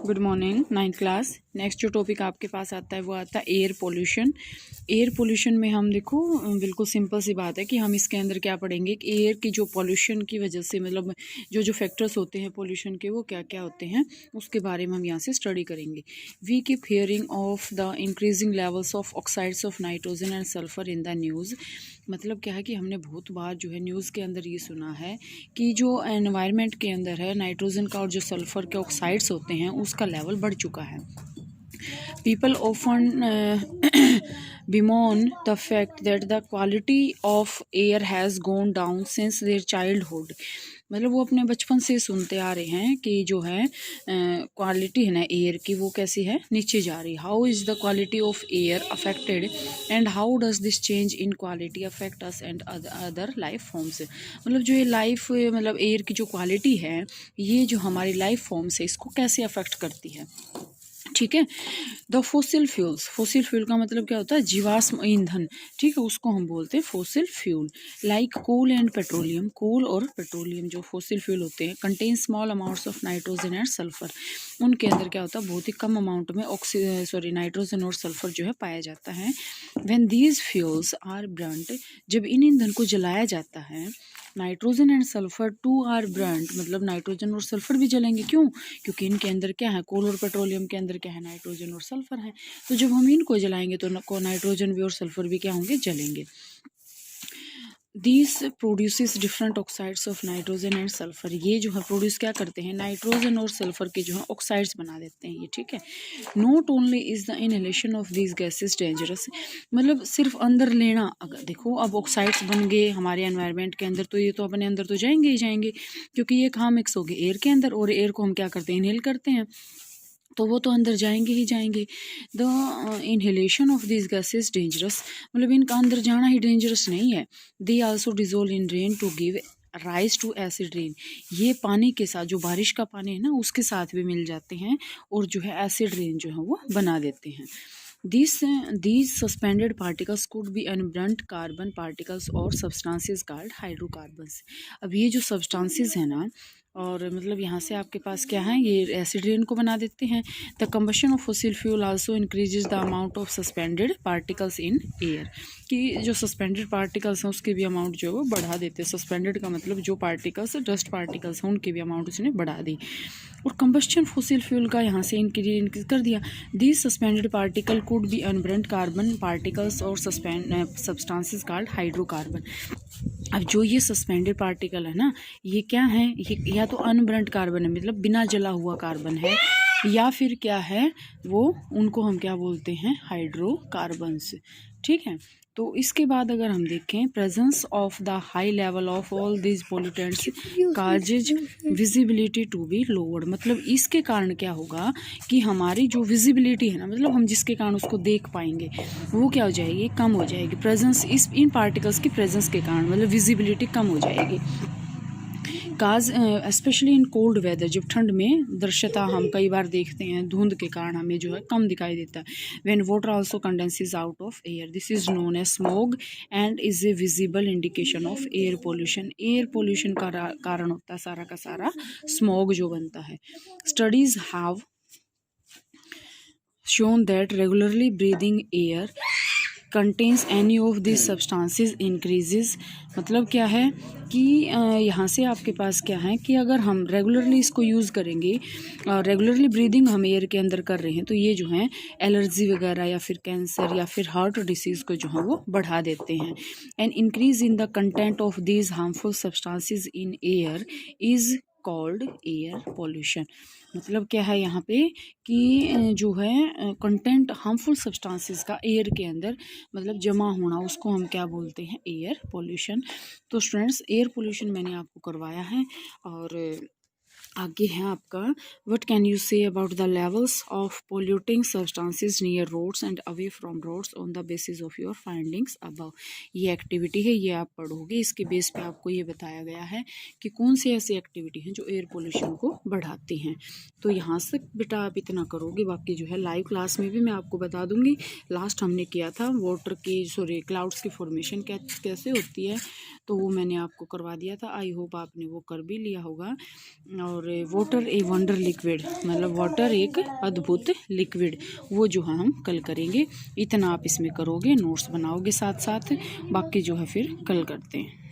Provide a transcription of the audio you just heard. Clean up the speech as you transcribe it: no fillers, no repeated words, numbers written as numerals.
Good morning, 9th class. Next जो topic आपके पास आता है वो आता है एयर पोल्यूशन। एयर पोल्यूशन में हम देखो बिल्कुल सिंपल सी बात है कि हम इसके अंदर क्या पढ़ेंगे कि एयर की जो पोल्यूशन की वजह से मतलब जो फैक्टर्स होते हैं पोल्यूशन के वो क्या क्या होते हैं उसके बारे में हम यहाँ से स्टडी करेंगे। We keep hearing of the increasing levels of oxides of nitrogen and sulphur in the news. मतलब क्या है कि हमने बहुत बार जो है न्यूज़ के अंदर ये सुना है कि जो एनवायरनमेंट के अंदर है नाइट्रोजन का और जो सल्फ़र के ऑक्साइड्स होते हैं उसका लेवल बढ़ चुका है। People often bemoan the fact that the quality of air has gone down since their childhood। मतलब वो अपने बचपन से सुनते आ रहे हैं कि जो है क्वालिटी है ना एयर की वो कैसी है, नीचे जा रही। How is the quality of air affected and how does this change in quality affect us and other life forms. मतलब जो ये लाइफ मतलब एयर की जो क्वालिटी है ये जो हमारी लाइफ फॉर्म्स है इसको कैसे अफेक्ट करती है। ठीक है, the fossil fuels, fossil fuel का मतलब क्या होता है, जीवाश्म ईंधन। ठीक है, उसको हम बोलते हैं fossil fuel. Like coal and petroleum, coal और पेट्रोलियम जो फोसिल फ्यूल होते हैं contain small amounts of nitrogen and sulphur. उनके अंदर क्या होता है, बहुत ही कम अमाउंट में नाइट्रोजन और सल्फर जो है पाया जाता है। When these fuels are burnt, जब इन ईंधन को जलाया जाता है, nitrogen and sulphur too are burnt, मतलब नाइट्रोजन और सल्फर भी जलेंगे। क्यों? क्योंकि इनके अंदर क्या है, कोल और पेट्रोलियम के अंदर क्या है, नाइट्रोजन और सल्फर है। तो जब हम इनको जलाएंगे तो नाइट्रोजन भी और सल्फर भी क्या होंगे, जलेंगे। This produces different oxides of nitrogen and sulphur. ये जो है प्रोड्यूस क्या करते हैं, नाइट्रोजन और सल्फर के जो है ऑक्साइड्स बना देते हैं ये। ठीक है, not only is the inhalation of this gases dangerous, मतलब सिर्फ अंदर लेना, अगर देखो अब ऑक्साइड्स बन गए हमारे एनवायरनमेंट के अंदर तो ये तो अपने अंदर तो जाएंगे ही जाएंगे, क्योंकि ये कहाँ मिक्स हो गए, एयर के अंदर, और एयर को हम क्या करते हैं, इनहेल करते हैं, तो वो तो अंदर जाएंगे ही जाएंगे। The inhalation of this gases dangerous, मतलब इनका अंदर जाना ही डेंजरस नहीं है। They also dissolve in rain to give rise to acid rain. ये पानी के साथ, जो बारिश का पानी है ना उसके साथ भी मिल जाते हैं और जो है एसिड रेन जो है वो बना देते हैं। These suspended particles could be unburnt carbon particles or substances called hydrocarbons। अब ये जो substances है ना, और मतलब यहाँ से आपके पास क्या है, ये एसिड रेन को बना देते हैं। The combustion of fossil fuel also increases the amount of suspended particles in air, कि जो सस्पेंडेड पार्टिकल्स हैं उसके भी अमाउंट जो है वो बढ़ा देते हैं। सस्पेंडेड का मतलब जो पार्टिकल्स, डस्ट पार्टिकल्स हैं उनके भी अमाउंट उसने बढ़ा दी। और कंबस्शन फॉसिल फ्यूल का यहाँ से इंक्रीज कर दिया। These suspended particle could be unburnt carbon particles और सब्सटेंसेस कॉल्ड हाइड्रोकार्बन। अब जो ये सस्पेंडेड पार्टिकल है ना, ये क्या है, ये या तो अनब्रंट कार्बन है, मतलब बिना जला हुआ कार्बन है, या फिर क्या है वो, उनको हम क्या बोलते हैं, हाइड्रोकार्बन्स। ठीक है, तो इसके बाद अगर हम देखें, presence of the high level of all this pollutants causes visibility to be lower. मतलब इसके कारण क्या होगा कि हमारी जो विजिबिलिटी है ना, मतलब हम जिसके कारण उसको देख पाएंगे वो क्या हो जाएगी, कम हो जाएगी। प्रेजेंस इस इन पार्टिकल्स की प्रेजेंस के कारण मतलब विजिबिलिटी कम हो जाएगी। काज स्पेशली इन कोल्ड वेदर, जब ठंड में दृश्यता हम कई बार देखते हैं धुंध के कारण हमें जो है कम दिखाई देता है। When water also condenses out of air, this is known as smog and is a visible indication of air pollution. Air pollution का कारण होता है सारा का सारा स्मॉग जो बनता है। Studies have shown that regularly breathing air contains any of these substances increases। मतलब क्या है कि यहाँ से आपके पास क्या है कि अगर हम रेगुलरली इसको यूज़ करेंगे, रेगुलरली ब्रीदिंग हम एयर के अंदर कर रहे हैं, तो ये जो है एलर्जी वगैरह या फिर कैंसर या फिर हार्ट डिसीज़ को जो है वो बढ़ा देते हैं। And increase in the content of these harmful substances in air is called air pollution. मतलब क्या है यहाँ पे कि जो है कंटेंट हार्मफुल सब्सटेंसेस का एयर के अंदर मतलब जमा होना, उसको हम क्या बोलते हैं, एयर पोल्यूशन। तो स्टूडेंट्स, एयर पोल्यूशन मैंने आपको करवाया है, और आगे है आपका, what can you say about the levels of polluting substances near roads and away from roads on the basis of your findings above. ये एक्टिविटी है, ये आप पढ़ोगे, इसके बेस पे आपको ये बताया गया है कि कौन सी ऐसी एक्टिविटी हैं जो एयर पोल्यूशन को बढ़ाती हैं। तो यहाँ से बेटा आप इतना करोगे, बाकी जो है लाइव क्लास में भी मैं आपको बता दूंगी। लास्ट हमने किया था वाटर की क्लाउड्स की फॉर्मेशन कैसे होती है, तो वो मैंने आपको करवा दिया था। आई होप आपने वो कर भी लिया होगा। और और वाटर ए वंडर लिक्विड, मतलब वाटर एक अद्भुत लिक्विड, वो जो है हम कल करेंगे। इतना आप इसमें करोगे, नोट्स बनाओगे साथ साथ, बाकी जो है फिर कल करते हैं।